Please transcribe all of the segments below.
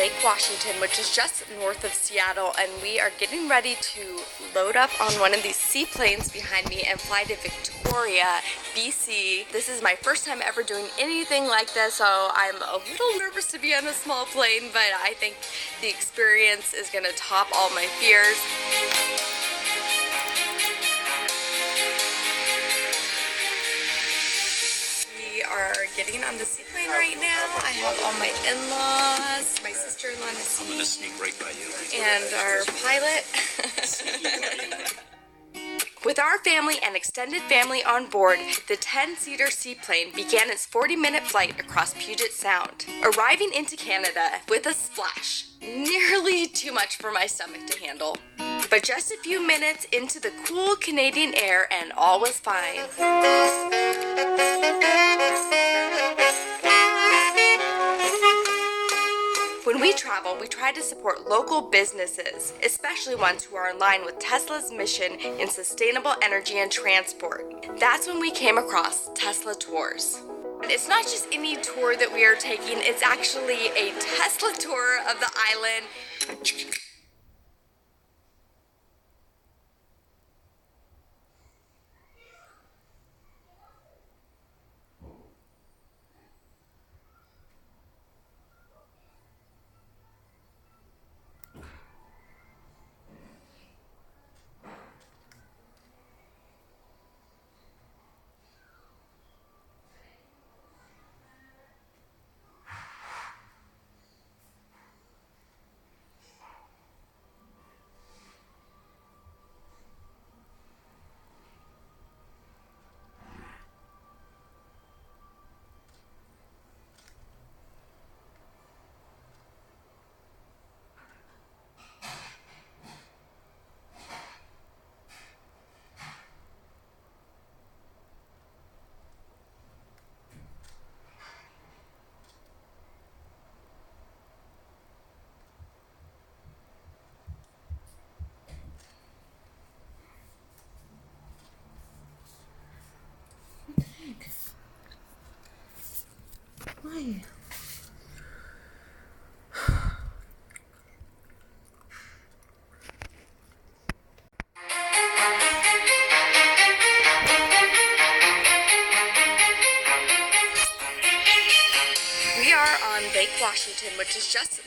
Lake Washington, which is just north of Seattle, and we are getting ready to load up on one of these seaplanes behind me and fly to Victoria, BC. This is my first time ever doing anything like this, so I'm a little nervous to be on a small plane, but I think the experience is going to top all my fears. We are getting on the seaplane right now. I have all my in-laws, my sister-in-law in the seat, I'm gonna sneak right by you. and our pilot. With our family and extended family on board, the 10-seater seaplane began its 40-minute flight across Puget Sound, arriving into Canada with a splash. Nearly too much for my stomach to handle. But just a few minutes into the cool Canadian air and all was fine. When we travel, we try to support local businesses, especially ones who are in line with Tesla's mission in sustainable energy and transport. That's when we came across Tesla Tours. It's not just any tour that we are taking, it's actually a Tesla tour of the island. Why? We are on Lake Washington, which is just...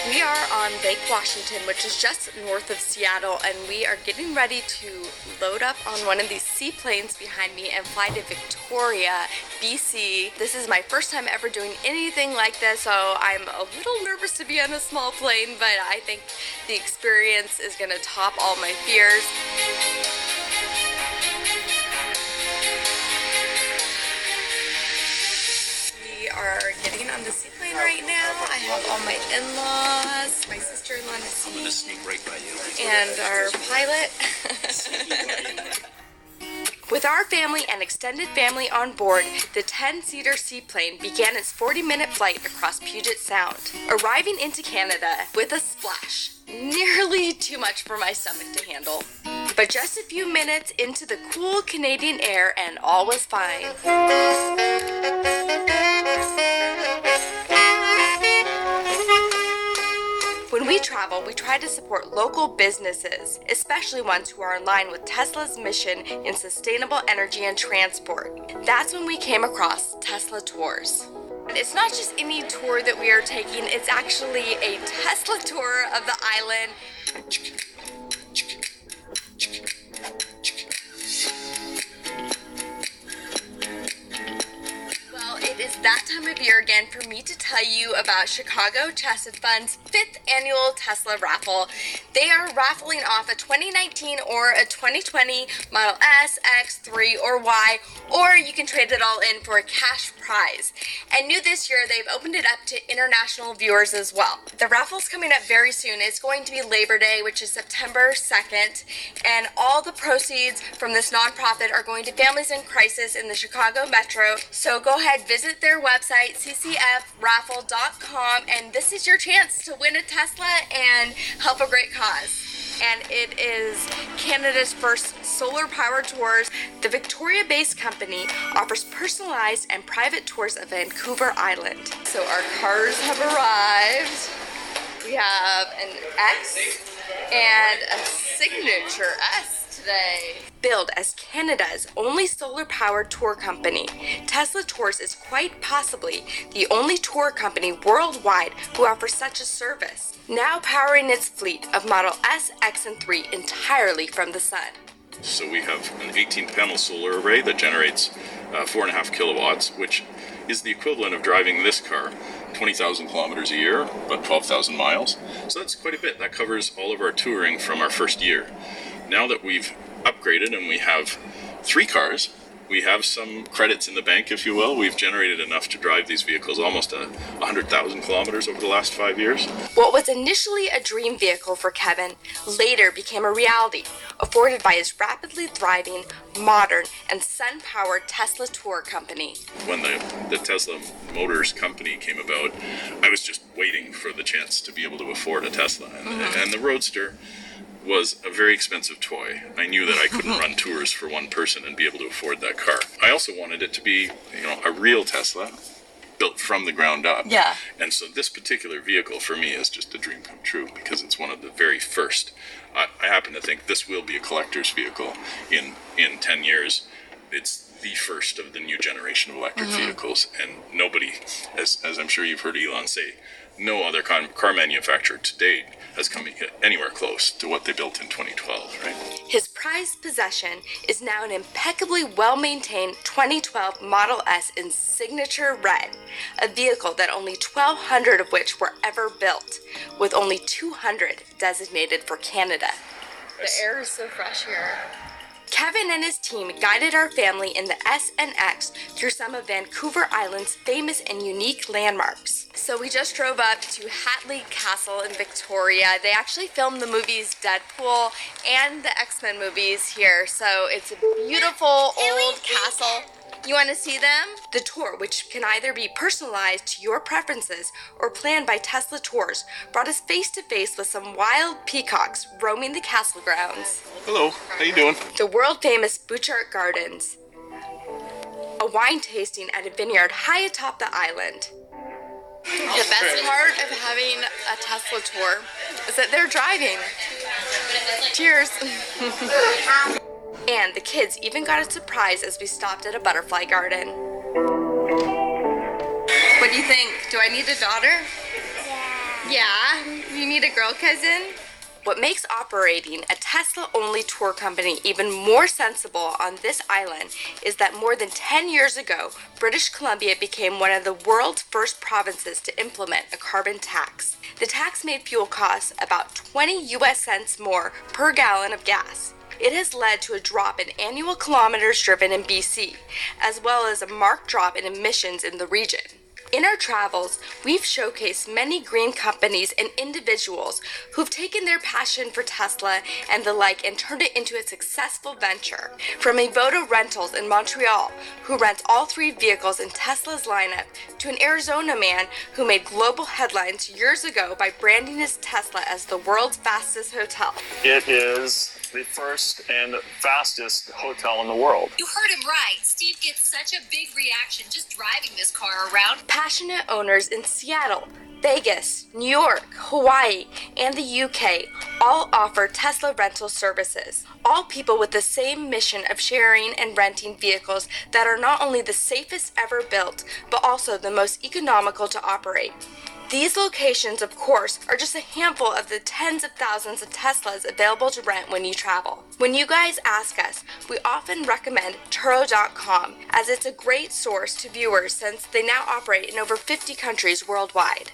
We are on Lake Washington, which is just north of Seattle, and we are getting ready to load up on one of these seaplanes behind me and fly to Victoria, BC. This is my first time ever doing anything like this, so I'm a little nervous to be on a small plane, but I think the experience is going to top all my fears. We are getting on the seaplane right now. I have all my in-laws, my sister-in-law in the I'm gonna seat, sneak right by you. and our pilot. With our family and extended family on board, the 10-seater seaplane began its 40-minute flight across Puget Sound, arriving into Canada with a splash. Nearly too much for my stomach to handle. But just a few minutes into the cool Canadian air and all was fine. When we travel, we try to support local businesses, especially ones who are in line with Tesla's mission in sustainable energy and transport. That's when we came across Tesla Tours. It's not just any tour that we are taking, it's actually a Tesla tour of the island. It is that time of year again for me to tell you about Chicago Chesed Fund's 5th annual Tesla raffle. They are raffling off a 2019 or a 2020 Model S, X, 3, or Y, or you can trade it all in for a cash prize. And new this year, they've opened it up to international viewers as well. The raffle's coming up very soon. It's going to be Labor Day, which is September 2nd, and all the proceeds from this nonprofit are going to families in crisis in the Chicago Metro. So go ahead, visit their website, ccfraffle.com, and this is your chance to win. win a Tesla and help a great cause. And it is Canada's first solar-powered tours. The Victoria-based company offers personalized and private tours of Vancouver Island. So our cars have arrived. We have an X and a signature S today. Billed as Canada's only solar-powered tour company, Tesla Tours is quite possibly the only tour company worldwide who offers such a service, now powering its fleet of Model S, X, and 3 entirely from the sun. So we have an 18-panel solar array that generates 4.5 kilowatts, which is the equivalent of driving this car 20,000 kilometers a year, about 12,000 miles. So that's quite a bit. That covers all of our touring from our first year. Now that we've upgraded and we have 3 cars, we have some credits in the bank, if you will. We've generated enough to drive these vehicles almost 100,000 kilometers over the last 5 years. What was initially a dream vehicle for Kevin later became a reality, afforded by his rapidly thriving, modern, and sun-powered Tesla Tour company. When the Tesla Motors company came about, I was just waiting for the chance to be able to afford a Tesla. And the Roadster was a very expensive toy. I knew that I couldn't run tours for one person and be able to afford that car. I also wanted it to be, a real Tesla built from the ground up. Yeah. And so this particular vehicle for me is just a dream come true because it's one of the very first. I happen to think this will be a collector's vehicle in 10 years. It's the first of the new generation of electric vehicles, and nobody, as I'm sure you've heard Elon say, no other car manufacturer to date has come anywhere close to what they built in 2012, right? His prized possession is now an impeccably well-maintained 2012 Model S in signature red, a vehicle that only 1,200 of which were ever built, with only 200 designated for Canada. The air is so fresh here. Kevin and his team guided our family in the S and X through some of Vancouver Island's famous and unique landmarks. So we just drove up to Hatley Castle in Victoria. They actually filmed the movies Deadpool and the X-Men movies here. So it's a beautiful old castle. You want to see them? The tour, which can either be personalized to your preferences or planned by Tesla Tours, brought us face to face with some wild peacocks roaming the castle grounds. Hello, how you doing? The world-famous Bouchard Gardens, a wine tasting at a vineyard high atop the island. The best part of having a Tesla tour is that they're driving. Cheers. And the kids even got a surprise as we stopped at a butterfly garden. What do you think? Do I need a daughter? Yeah. You need a girl cousin? What makes operating a Tesla-only tour company even more sensible on this island is that more than 10 years ago, British Columbia became one of the world's first provinces to implement a carbon tax. The tax made fuel costs about 20 US cents more per gallon of gas. It has led to a drop in annual kilometers driven in BC, as well as a marked drop in emissions in the region. In our travels, we've showcased many green companies and individuals who've taken their passion for Tesla and the like and turned it into a successful venture. From Evoto Rentals in Montreal, who rents all 3 vehicles in Tesla's lineup, to an Arizona man who made global headlines years ago by branding his Tesla as the world's fastest hotel. It is the first and fastest hotel in the world. You heard him right. Steve gets such a big reaction just driving this car around. Passionate owners in Seattle, Vegas, New York, Hawaii, and the UK all offer Tesla rental services. All people with the same mission of sharing and renting vehicles that are not only the safest ever built, but also the most economical to operate. These locations, of course, are just a handful of the tens of thousands of Teslas available to rent when you travel. When you guys ask us, we often recommend Turo.com as it's a great source to viewers since they now operate in over 50 countries worldwide.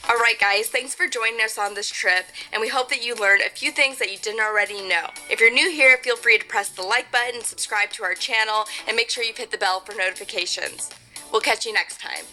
Alright guys, thanks for joining us on this trip, and we hope that you learned a few things that you didn't already know. If you're new here, feel free to press the like button, subscribe to our channel, and make sure you've hit the bell for notifications. We'll catch you next time.